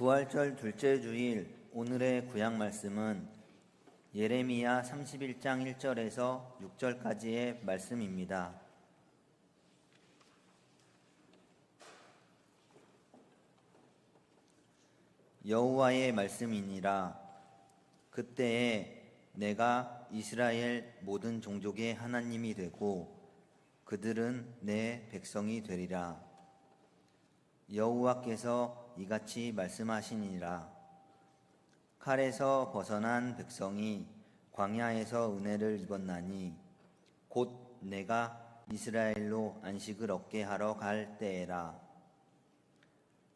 부활절 둘째 주일 오늘의 구약 말씀은 예레미야 31장 1절에서 6절까지의 말씀입니다. 여호와의 말씀이니라. 그때에 내가 이스라엘 모든 종족의 하나님이 되고 그들은 내 백성이 되리라. 여호와께서 이같이 말씀하시니라. 칼에서 벗어난 백성이 광야에서 은혜를 입었나니 곧 내가 이스라엘로 안식을 얻게 하러 갈 때에라.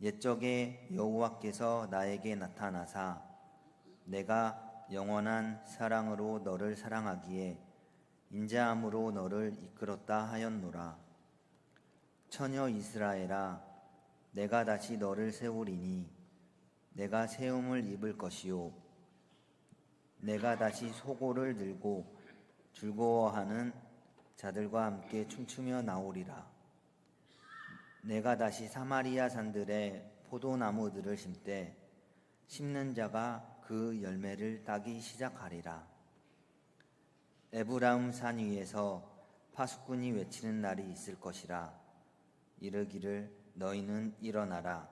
옛적에 여호와께서 나에게 나타나사 내가 영원한 사랑으로 너를 사랑하기에 인자함으로 너를 이끌었다 하였노라. 처녀 이스라엘아, 내가 다시 너를 세우리니 내가 세움을 입을 것이요 내가 다시 소고를 들고 즐거워하는 자들과 함께 춤추며 나오리라. 내가 다시 사마리아 산들에 포도나무들을 심되 심는 자가 그 열매를 따기 시작하리라. 에브라임 산 위에서 파수꾼이 외치는 날이 있을 것이라. 이르기를 너희는 일어나라.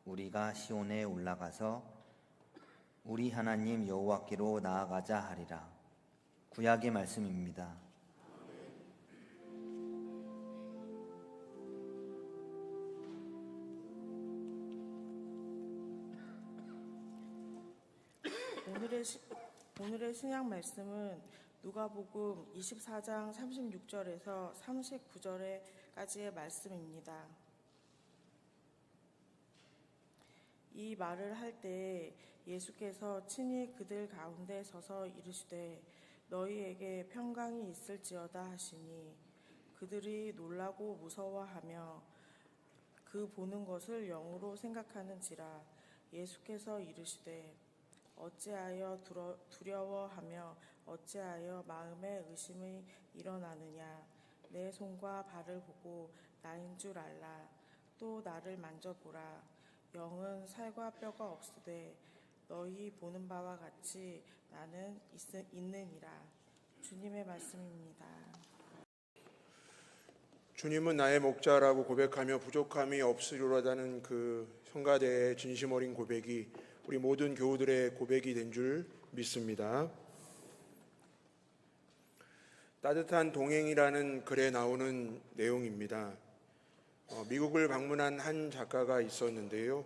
우리가 시온에 올라가서 우리 하나님 여호와께로 나아가자 하리라. 구약의 말씀입니다. 오늘의 신약 말씀은 누가복음 24장 36절에서 39절까지의 말씀입니다. 이 말을 할 때 예수께서 친히 그들 가운데 서서 이르시되 너희에게 평강이 있을지어다 하시니 그들이 놀라고 무서워하며 그 보는 것을 영으로 생각하는지라. 예수께서 이르시되 어찌하여 두려워하며 어찌하여 마음에 의심이 일어나느냐. 내 손과 발을 보고 나인 줄 알라. 또 나를 만져보라. 영은 살과 뼈가 없으되 너희 보는 바와 같이 나는 있느니라. 주님의 말씀입니다. 주님은 나의 목자라고 고백하며 부족함이 없으리로다는 그 성가대의 진심 어린 고백이 우리 모든 교우들의 고백이 된 줄 믿습니다. 따뜻한 동행이라는 글에 나오는 내용입니다. 미국을 방문한 한 작가가 있었는데요.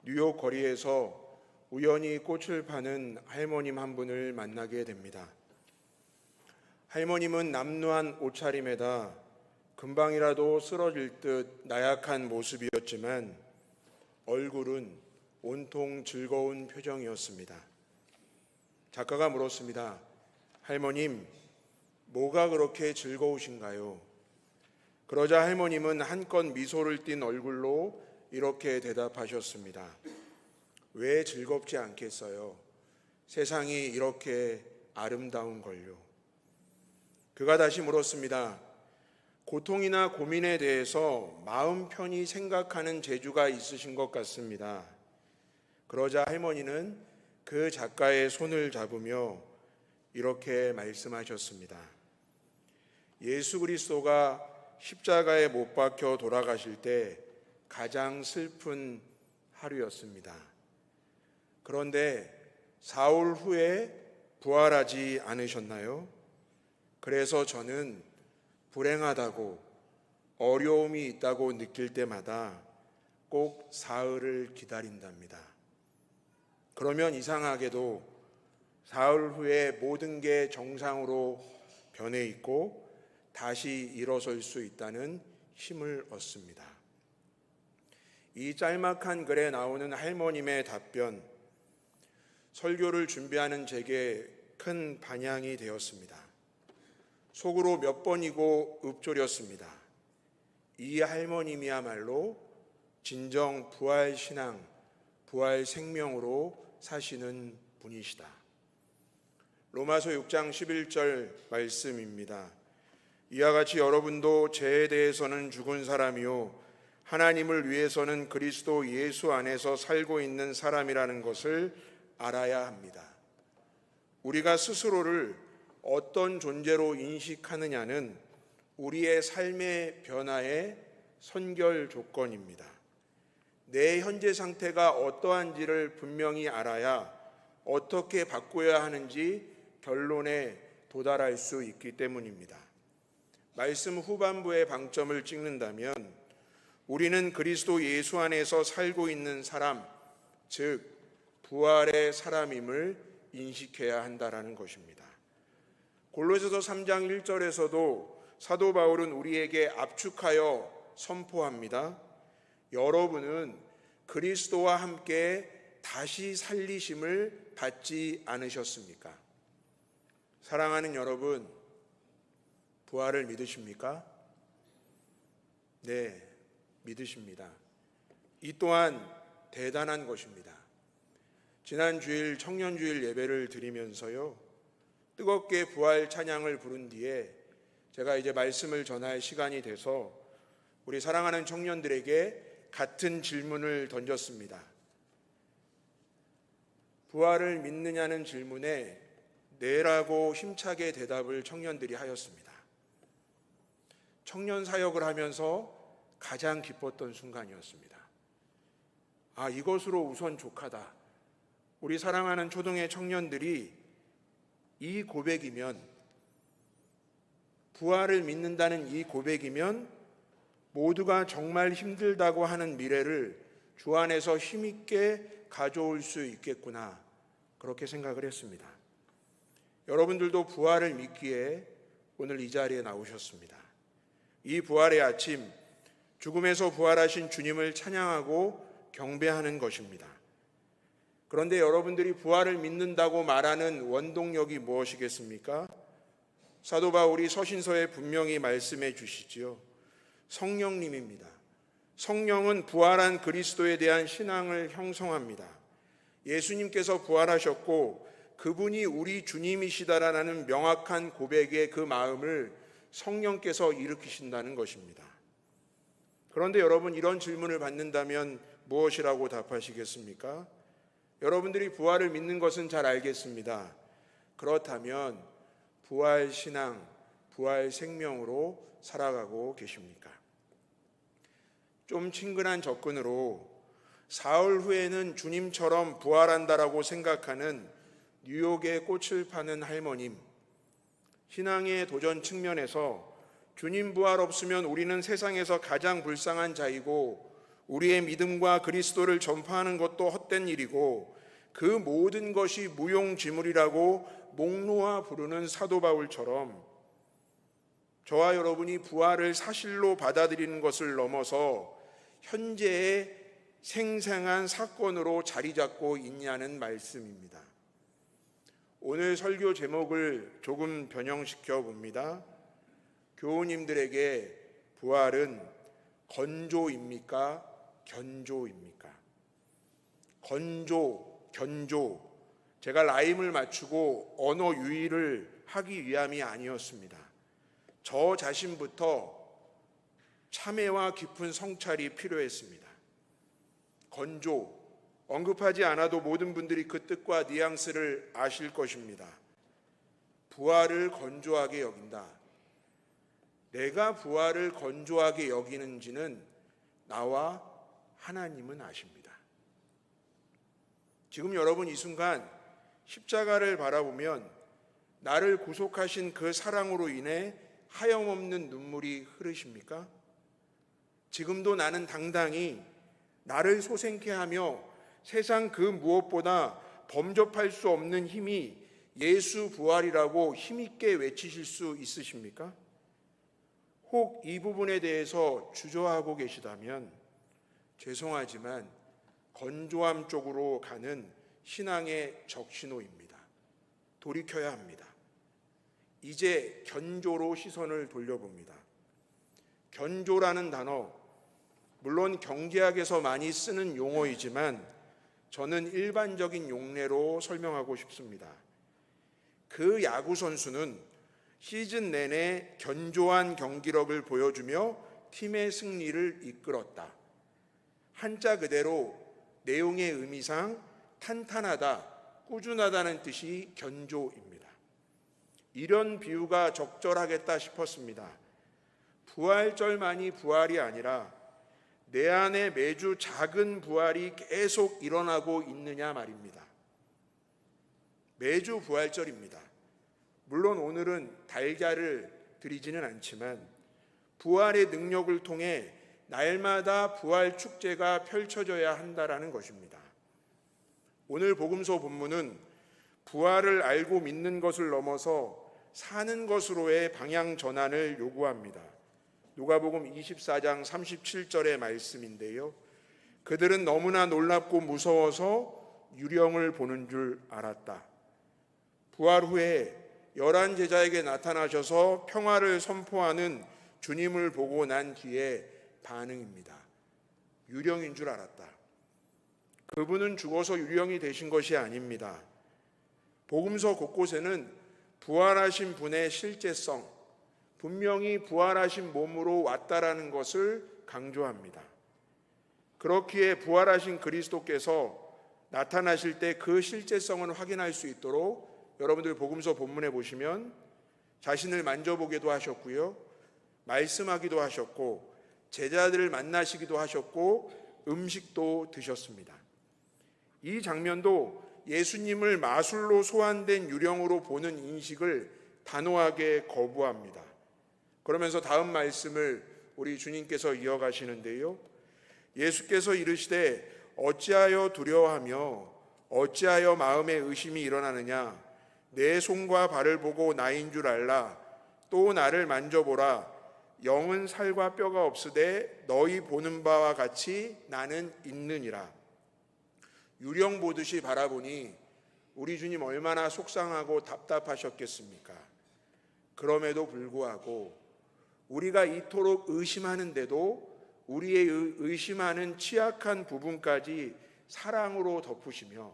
뉴욕 거리에서 우연히 꽃을 파는 할머님 한 분을 만나게 됩니다. 할머님은 남루한 옷차림에다 금방이라도 쓰러질 듯 나약한 모습이었지만 얼굴은 온통 즐거운 표정이었습니다. 작가가 물었습니다. 할머님, 뭐가 그렇게 즐거우신가요? 그러자 할머님은 한껏 미소를 띤 얼굴로 이렇게 대답하셨습니다. 왜 즐겁지 않겠어요? 세상이 이렇게 아름다운 걸요. 그가 다시 물었습니다. 고통이나 고민에 대해서 마음 편히 생각하는 재주가 있으신 것 같습니다. 그러자 할머니는 그 작가의 손을 잡으며 이렇게 말씀하셨습니다. 예수 그리스도가 십자가에 못 박혀 돌아가실 때 가장 슬픈 하루였습니다. 그런데 사흘 후에 부활하지 않으셨나요? 그래서 저는 불행하다고 어려움이 있다고 느낄 때마다 꼭 사흘을 기다린답니다. 그러면 이상하게도 사흘 후에 모든 게 정상으로 변해 있고 다시 일어설 수 있다는 힘을 얻습니다. 이 짤막한 글에 나오는 할머님의 답변, 설교를 준비하는 제게 큰 반향이 되었습니다. 속으로 몇 번이고 읊조렸습니다. 이 할머님이야말로 진정 부활신앙, 부활생명으로 사시는 분이시다. 로마서 6장 11절 말씀입니다. 이와 같이 여러분도 죄에 대해서는 죽은 사람이요 하나님을 위해서는 그리스도 예수 안에서 살고 있는 사람이라는 것을 알아야 합니다. 우리가 스스로를 어떤 존재로 인식하느냐는 우리의 삶의 변화의 선결 조건입니다. 내 현재 상태가 어떠한지를 분명히 알아야 어떻게 바꿔야 하는지 결론에 도달할 수 있기 때문입니다. 말씀 후반부의 방점을 찍는다면 우리는 그리스도 예수 안에서 살고 있는 사람, 즉 부활의 사람임을 인식해야 한다라는 것입니다. 골로새서 3장 1절에서도 사도 바울은 우리에게 압축하여 선포합니다. 여러분은 그리스도와 함께 다시 살리심을 받지 않으셨습니까? 사랑하는 여러분, 부활을 믿으십니까? 네, 믿으십니다. 이 또한 대단한 것입니다. 지난 주일 청년주일 예배를 드리면서요, 뜨겁게 부활 찬양을 부른 뒤에 제가 이제 말씀을 전할 시간이 돼서 우리 사랑하는 청년들에게 같은 질문을 던졌습니다. 부활을 믿느냐는 질문에 네라고 힘차게 대답을 청년들이 하였습니다. 청년 사역을 하면서 가장 기뻤던 순간이었습니다. 아, 이것으로 우선 족하다. 우리 사랑하는 초등의 청년들이 이 고백이면, 부활을 믿는다는 이 고백이면 모두가 정말 힘들다고 하는 미래를 주 안에서 힘있게 가져올 수 있겠구나, 그렇게 생각을 했습니다. 여러분들도 부활을 믿기에 오늘 이 자리에 나오셨습니다. 이 부활의 아침, 죽음에서 부활하신 주님을 찬양하고 경배하는 것입니다. 그런데 여러분들이 부활을 믿는다고 말하는 원동력이 무엇이겠습니까? 사도 바울이 서신서에 분명히 말씀해 주시지요. 성령님입니다. 성령은 부활한 그리스도에 대한 신앙을 형성합니다. 예수님께서 부활하셨고 그분이 우리 주님이시다라는 명확한 고백의 그 마음을 성령께서 일으키신다는 것입니다. 그런데 여러분, 이런 질문을 받는다면 무엇이라고 답하시겠습니까? 여러분들이 부활을 믿는 것은 잘 알겠습니다. 그렇다면 부활 신앙, 부활 생명으로 살아가고 계십니까? 좀 친근한 접근으로 사흘 후에는 주님처럼 부활한다라고 생각하는 뉴욕에 꽃을 파는 할머님, 신앙의 도전 측면에서 주님 부활 없으면 우리는 세상에서 가장 불쌍한 자이고 우리의 믿음과 그리스도를 전파하는 것도 헛된 일이고 그 모든 것이 무용지물이라고 목 놓아 부르는 사도 바울처럼 저와 여러분이 부활을 사실로 받아들이는 것을 넘어서 현재의 생생한 사건으로 자리 잡고 있냐는 말씀입니다. 오늘 설교 제목을 조금 변형시켜 봅니다. 교우님들에게 부활은 건조입니까? 견조입니까? 건조, 견조. 제가 라임을 맞추고 언어 유희를 하기 위함이 아니었습니다. 저 자신부터 참회와 깊은 성찰이 필요했습니다. 건조, 언급하지 않아도 모든 분들이 그 뜻과 뉘앙스를 아실 것입니다. 부활을 건조하게 여긴다. 내가 부활을 건조하게 여기는지는 나와 하나님은 아십니다. 지금 여러분 이 순간 십자가를 바라보면 나를 구속하신 그 사랑으로 인해 하염없는 눈물이 흐르십니까? 지금도 나는 당당히 나를 소생케 하며 세상 그 무엇보다 범접할 수 없는 힘이 예수 부활이라고 힘있게 외치실 수 있으십니까? 혹 이 부분에 대해서 주저하고 계시다면 죄송하지만 건조함 쪽으로 가는 신앙의 적신호입니다. 돌이켜야 합니다. 이제 견조로 시선을 돌려봅니다. 견조라는 단어, 물론 경제학에서 많이 쓰는 용어이지만 저는 일반적인 용례로 설명하고 싶습니다. 그 야구 선수는 시즌 내내 견조한 경기력을 보여주며 팀의 승리를 이끌었다. 한자 그대로 내용의 의미상 탄탄하다, 꾸준하다는 뜻이 견조입니다. 이런 비유가 적절하겠다 싶었습니다. 부활절만이 부활이 아니라 내 안에 매주 작은 부활이 계속 일어나고 있느냐 말입니다. 매주 부활절입니다. 물론 오늘은 달걀을 드리지는 않지만 부활의 능력을 통해 날마다 부활 축제가 펼쳐져야 한다라는 것입니다. 오늘 복음서 본문은 부활을 알고 믿는 것을 넘어서 사는 것으로의 방향 전환을 요구합니다. 누가복음 24장 37절의 말씀인데요. 그들은 너무나 놀랍고 무서워서 유령을 보는 줄 알았다. 부활 후에 11 제자에게 나타나셔서 평화를 선포하는 주님을 보고 난 뒤에 반응입니다. 유령인 줄 알았다. 그분은 죽어서 유령이 되신 것이 아닙니다. 복음서 곳곳에는 부활하신 분의 실제성, 분명히 부활하신 몸으로 왔다라는 것을 강조합니다. 그렇기에 부활하신 그리스도께서 나타나실 때 그 실제성은 확인할 수 있도록 여러분들 복음서 본문에 보시면 자신을 만져보기도 하셨고요, 말씀하기도 하셨고, 제자들을 만나시기도 하셨고, 음식도 드셨습니다. 이 장면도 예수님을 마술로 소환된 유령으로 보는 인식을 단호하게 거부합니다. 그러면서 다음 말씀을 우리 주님께서 이어가시는데요. 예수께서 이르시되 어찌하여 두려워하며 어찌하여 마음에 의심이 일어나느냐. 내 손과 발을 보고 나인 줄 알라. 또 나를 만져보라. 영은 살과 뼈가 없으되 너희 보는 바와 같이 나는 있느니라. 유령 보듯이 바라보니 우리 주님 얼마나 속상하고 답답하셨겠습니까? 그럼에도 불구하고 우리가 이토록 의심하는데도 우리의 의심하는 취약한 부분까지 사랑으로 덮으시며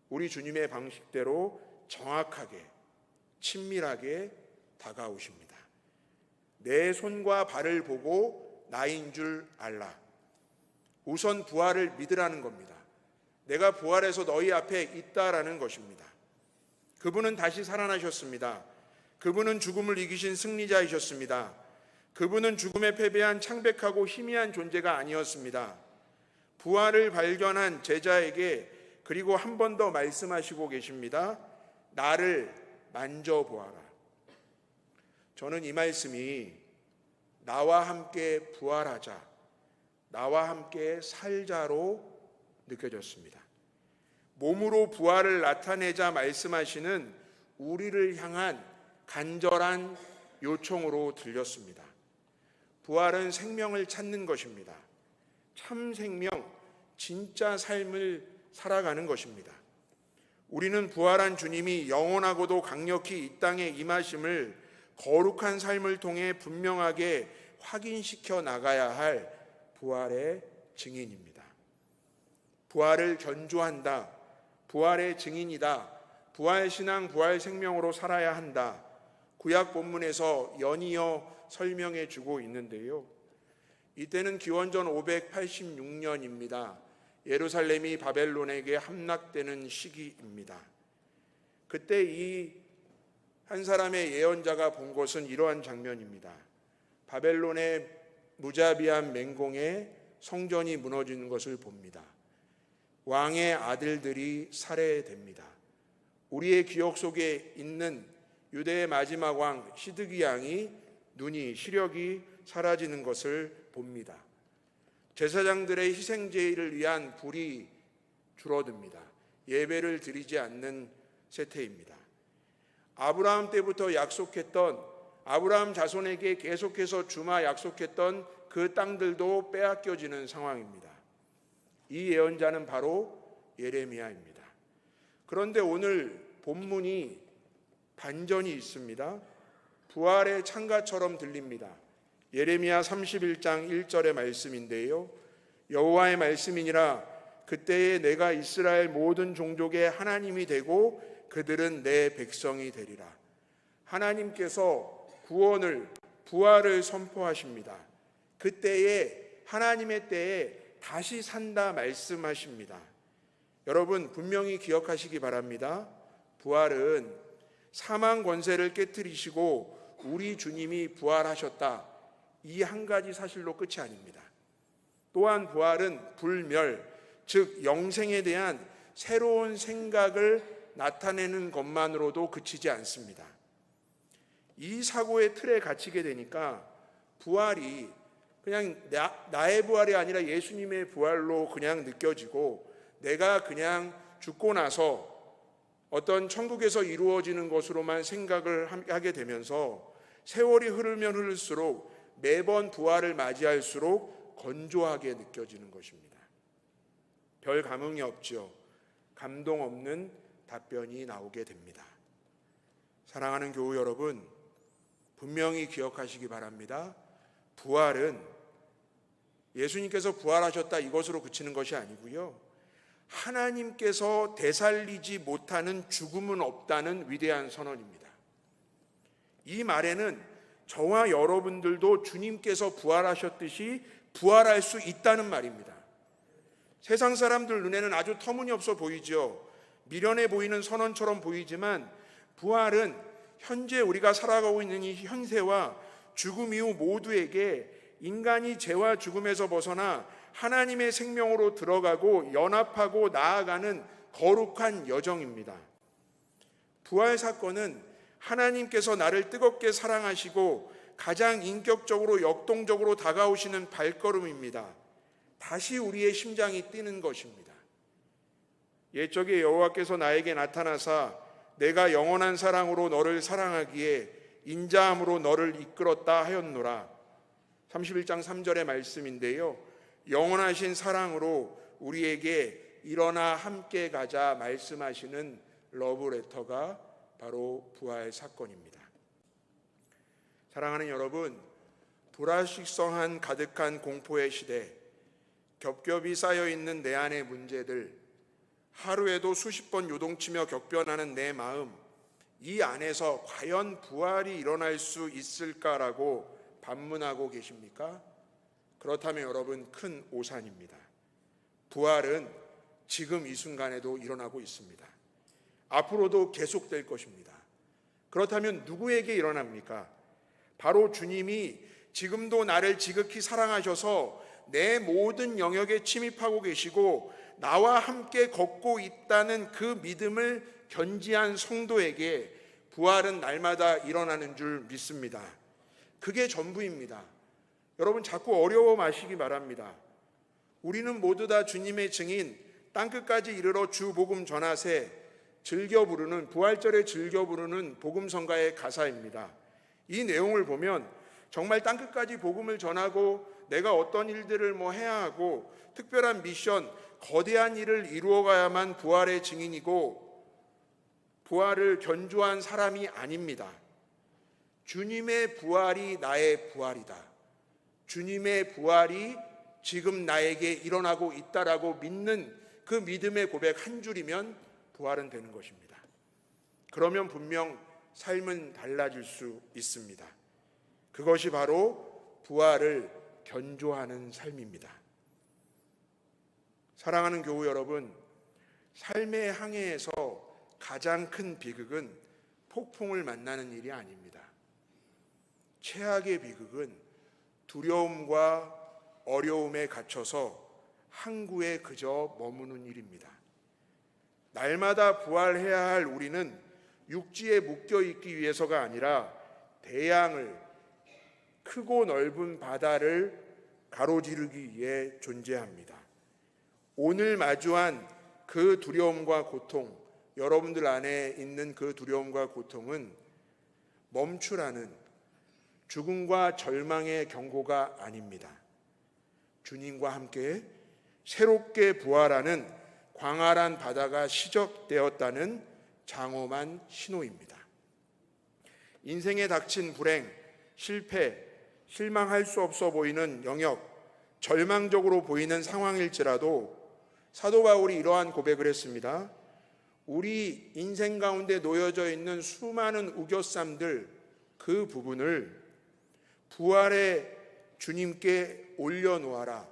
우리 주님의 방식대로 정확하게 친밀하게 다가오십니다. 내 손과 발을 보고 나인 줄 알라. 우선 부활을 믿으라는 겁니다. 내가 부활해서 너희 앞에 있다라는 것입니다. 그분은 다시 살아나셨습니다. 그분은 죽음을 이기신 승리자이셨습니다. 그분은 죽음에 패배한 창백하고 희미한 존재가 아니었습니다. 부활을 발견한 제자에게 그리고 한 번 더 말씀하시고 계십니다. 나를 만져보아라. 저는 이 말씀이 나와 함께 부활하자, 나와 함께 살자로 느껴졌습니다. 몸으로 부활을 나타내자 말씀하시는 우리를 향한 간절한 요청으로 들렸습니다. 부활은 생명을 찾는 것입니다. 참 생명, 진짜 삶을 살아가는 것입니다. 우리는 부활한 주님이 영원하고도 강력히 이 땅에 임하심을 거룩한 삶을 통해 분명하게 확인시켜 나가야 할 부활의 증인입니다. 부활을 견주한다. 부활의 증인이다. 부활신앙, 부활생명으로 살아야 한다. 구약 본문에서 연이어 설명해 주고 있는데요. 이때는 기원전 586년입니다. 예루살렘이 바벨론에게 함락되는 시기입니다. 그때 이 한 사람의 예언자가 본 것은 이러한 장면입니다. 바벨론의 무자비한 맹공에 성전이 무너지는 것을 봅니다. 왕의 아들들이 살해됩니다. 우리의 기억 속에 있는 유대의 마지막 왕 시드기 왕이 시력이 사라지는 것을 봅니다. 제사장들의 희생제의를 위한 불이 줄어듭니다. 예배를 드리지 않는 세태입니다. 아브라함 때부터 약속했던, 아브라함 자손에게 계속해서 주마 약속했던 그 땅들도 빼앗겨지는 상황입니다. 이 예언자는 바로 예레미야입니다. 그런데 오늘 본문이 반전이 있습니다. 부활의 창가처럼 들립니다. 예레미야 31장 1절의 말씀인데요. 여호와의 말씀이니라. 그때에 내가 이스라엘 모든 종족의 하나님이 되고 그들은 내 백성이 되리라. 하나님께서 구원을, 부활을 선포하십니다. 그때에, 하나님의 때에 다시 산다 말씀하십니다. 여러분 분명히 기억하시기 바랍니다. 부활은 사망 권세를 깨뜨리시고 우리 주님이 부활하셨다, 이 한 가지 사실로 끝이 아닙니다. 또한 부활은 불멸, 즉 영생에 대한 새로운 생각을 나타내는 것만으로도 그치지 않습니다. 이 사고의 틀에 갇히게 되니까 부활이 그냥 나의 부활이 아니라 예수님의 부활로 그냥 느껴지고, 내가 그냥 죽고 나서 어떤 천국에서 이루어지는 것으로만 생각을 하게 되면서 세월이 흐르면 흐를수록 매번 부활을 맞이할수록 건조하게 느껴지는 것입니다. 별 감흥이 없죠. 감동 없는 답변이 나오게 됩니다. 사랑하는 교우 여러분, 분명히 기억하시기 바랍니다. 부활은 예수님께서 부활하셨다 이것으로 그치는 것이 아니고요, 하나님께서 되살리지 못하는 죽음은 없다는 위대한 선언입니다. 이 말에는 저와 여러분들도 주님께서 부활하셨듯이 부활할 수 있다는 말입니다. 세상 사람들 눈에는 아주 터무니없어 보이죠. 미련해 보이는 선언처럼 보이지만 부활은 현재 우리가 살아가고 있는 이 현세와 죽음 이후 모두에게 인간이 죄와 죽음에서 벗어나 하나님의 생명으로 들어가고 연합하고 나아가는 거룩한 여정입니다. 부활 사건은 하나님께서 나를 뜨겁게 사랑하시고 가장 인격적으로 역동적으로 다가오시는 발걸음입니다. 다시 우리의 심장이 뛰는 것입니다. 옛적에 여호와께서 나에게 나타나사 내가 영원한 사랑으로 너를 사랑하기에 인자함으로 너를 이끌었다 하였노라. 31장 3절의 말씀인데요, 영원하신 사랑으로 우리에게 일어나 함께 가자 말씀하시는 러브레터가 바로 부활 사건입니다. 사랑하는 여러분, 불확실성한 가득한 공포의 시대, 겹겹이 쌓여있는 내 안의 문제들, 하루에도 수십 번 요동치며 격변하는 내 마음, 이 안에서 과연 부활이 일어날 수 있을까라고 반문하고 계십니까? 그렇다면 여러분, 큰 오산입니다. 부활은 지금 이 순간에도 일어나고 있습니다. 앞으로도 계속될 것입니다. 그렇다면 누구에게 일어납니까? 바로 주님이 지금도 나를 지극히 사랑하셔서 내 모든 영역에 침입하고 계시고 나와 함께 걷고 있다는 그 믿음을 견지한 성도에게 부활은 날마다 일어나는 줄 믿습니다. 그게 전부입니다. 여러분, 자꾸 어려워 마시기 바랍니다. 우리는 모두 다 주님의 증인, 땅끝까지 이르러 주 복음 전하세, 즐겨 부르는, 부활절에 즐겨 부르는 복음성가의 가사입니다. 이 내용을 보면 정말 땅끝까지 복음을 전하고 내가 어떤 일들을 해야 하고 특별한 미션, 거대한 일을 이루어가야만 부활의 증인이고 부활을 견조한 사람이 아닙니다. 주님의 부활이 나의 부활이다. 주님의 부활이 지금 나에게 일어나고 있다라고 믿는 그 믿음의 고백 한 줄이면 부활은 되는 것입니다. 그러면 분명 삶은 달라질 수 있습니다. 그것이 바로 부활을 견조하는 삶입니다. 사랑하는 교우 여러분, 삶의 항해에서 가장 큰 비극은 폭풍을 만나는 일이 아닙니다. 최악의 비극은 두려움과 어려움에 갇혀서 항구에 그저 머무는 일입니다. 날마다 부활해야 할 우리는 육지에 묶여 있기 위해서가 아니라 대양을, 크고 넓은 바다를 가로지르기 위해 존재합니다. 오늘 마주한 그 두려움과 고통, 여러분들 안에 있는 그 두려움과 고통은 멈추라는 죽음과 절망의 경고가 아닙니다. 주님과 함께 새롭게 부활하는 광활한 바다가 시작되었다는 장엄한 신호입니다. 인생에 닥친 불행, 실패, 실망할 수 없어 보이는 영역, 절망적으로 보이는 상황일지라도 사도 바울이 이러한 고백을 했습니다. 우리 인생 가운데 놓여져 있는 수많은 우겨쌈들, 그 부분을 부활의 주님께 올려놓아라.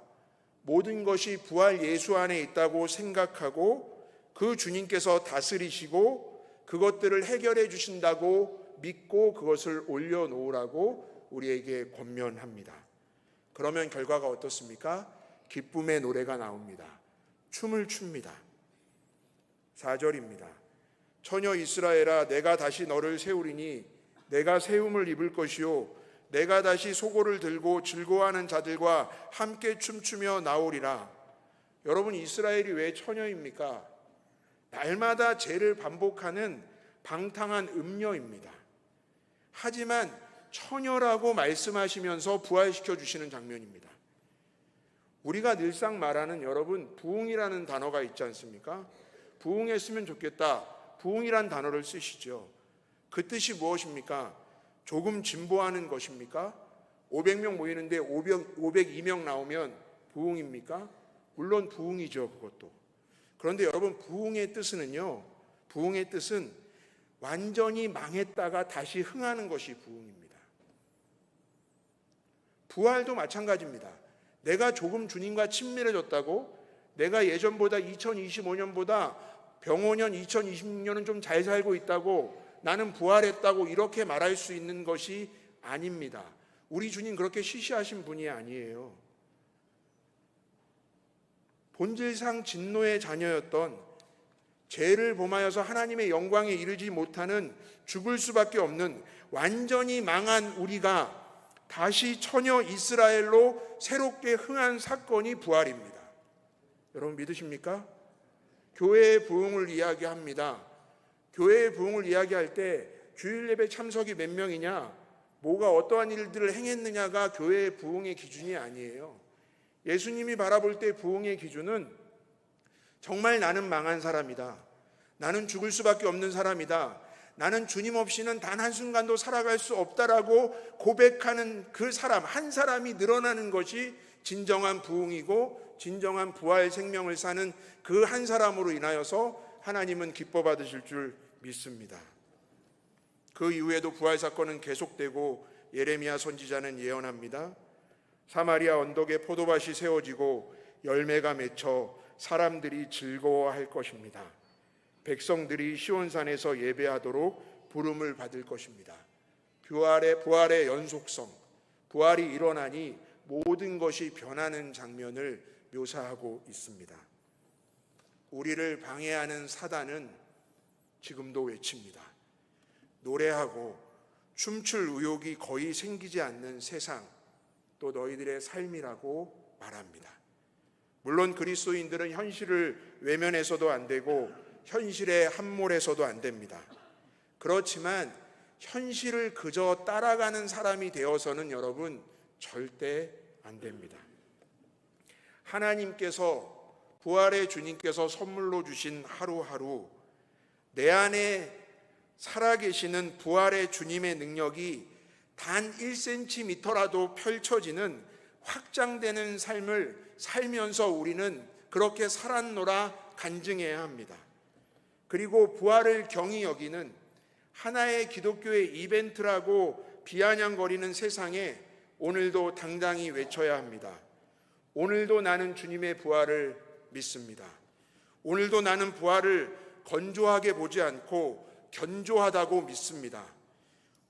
모든 것이 부활 예수 안에 있다고 생각하고 그 주님께서 다스리시고 그것들을 해결해 주신다고 믿고 그것을 올려놓으라고 우리에게 권면합니다. 그러면 결과가 어떻습니까? 기쁨의 노래가 나옵니다. 춤을 춥니다. 4절입니다. 처녀 이스라엘아, 내가 다시 너를 세우리니 내가 세움을 입을 것이요 내가 다시 소고를 들고 즐거워하는 자들과 함께 춤추며 나오리라. 여러분, 이스라엘이 왜 처녀입니까? 날마다 죄를 반복하는 방탕한 음녀입니다. 하지만 처녀라고 말씀하시면서 부활시켜 주시는 장면입니다. 우리가 늘상 말하는, 여러분, 부흥이라는 단어가 있지 않습니까? 부흥했으면 좋겠다. 부흥이란 단어를 쓰시죠. 그 뜻이 무엇입니까? 조금 진보하는 것입니까? 500명 모이는데 502명 나오면 부흥입니까? 물론 부흥이죠, 그것도. 그런데 여러분, 부흥의 뜻은요, 부흥의 뜻은 완전히 망했다가 다시 흥하는 것이 부흥입니다. 부활도 마찬가지입니다. 내가 조금 주님과 친밀해졌다고, 내가 예전보다 2025년보다 병오년 2026년은 좀 잘 살고 있다고, 나는 부활했다고 이렇게 말할 수 있는 것이 아닙니다. 우리 주님 그렇게 시시하신 분이 아니에요. 본질상 진노의 자녀였던, 죄를 범하여서 하나님의 영광에 이르지 못하는, 죽을 수밖에 없는 완전히 망한 우리가 다시 처녀 이스라엘로 새롭게 흥한 사건이 부활입니다. 여러분 믿으십니까? 교회의 부흥을 이야기합니다. 교회의 부흥을 이야기할 때 주일 예배 참석이 몇 명이냐, 뭐가 어떠한 일들을 행했느냐가 교회의 부흥의 기준이 아니에요. 예수님이 바라볼 때 부흥의 기준은 정말 나는 망한 사람이다, 나는 죽을 수밖에 없는 사람이다, 나는 주님 없이는 단 한순간도 살아갈 수 없다라고 고백하는 그 사람, 한 사람이 늘어나는 것이 진정한 부흥이고, 진정한 부활 생명을 사는 그 한 사람으로 인하여서 하나님은 기뻐 받으실 줄 믿습니다. 그 이후에도 부활 사건은 계속되고, 예레미야 선지자는 예언합니다. 사마리아 언덕에 포도밭이 세워지고 열매가 맺혀 사람들이 즐거워할 것입니다. 백성들이 시온산에서 예배하도록 부름을 받을 것입니다. 부활의 연속성, 부활이 일어나니 모든 것이 변하는 장면을 묘사하고 있습니다. 우리를 방해하는 사단은 지금도 외칩니다. 노래하고 춤출 의욕이 거의 생기지 않는 세상, 또 너희들의 삶이라고 말합니다. 물론 그리스도인들은 현실을 외면해서도 안 되고 현실에 함몰해서도 안 됩니다. 그렇지만 현실을 그저 따라가는 사람이 되어서는 여러분 절대 안 됩니다. 하나님께서, 부활의 주님께서 선물로 주신 하루하루, 내 안에 살아계시는 부활의 주님의 능력이 단 1cm라도 펼쳐지는, 확장되는 삶을 살면서 우리는 그렇게 살았노라 간증해야 합니다. 그리고 부활을 경히 여기는 하나의 기독교의 이벤트라고 비아냥거리는 세상에 오늘도 당당히 외쳐야 합니다. 오늘도 나는 주님의 부활을 믿습니다. 오늘도 나는 부활을 건조하게 보지 않고 견조하다고 믿습니다.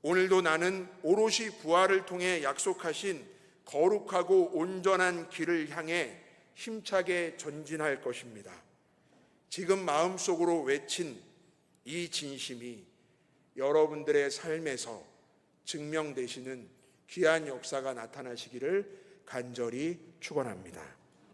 오늘도 나는 오롯이 부활을 통해 약속하신 거룩하고 온전한 길을 향해 힘차게 전진할 것입니다. 지금 마음속으로 외친 이 진심이 여러분들의 삶에서 증명되시는 귀한 역사가 나타나시기를 간절히 축원합니다.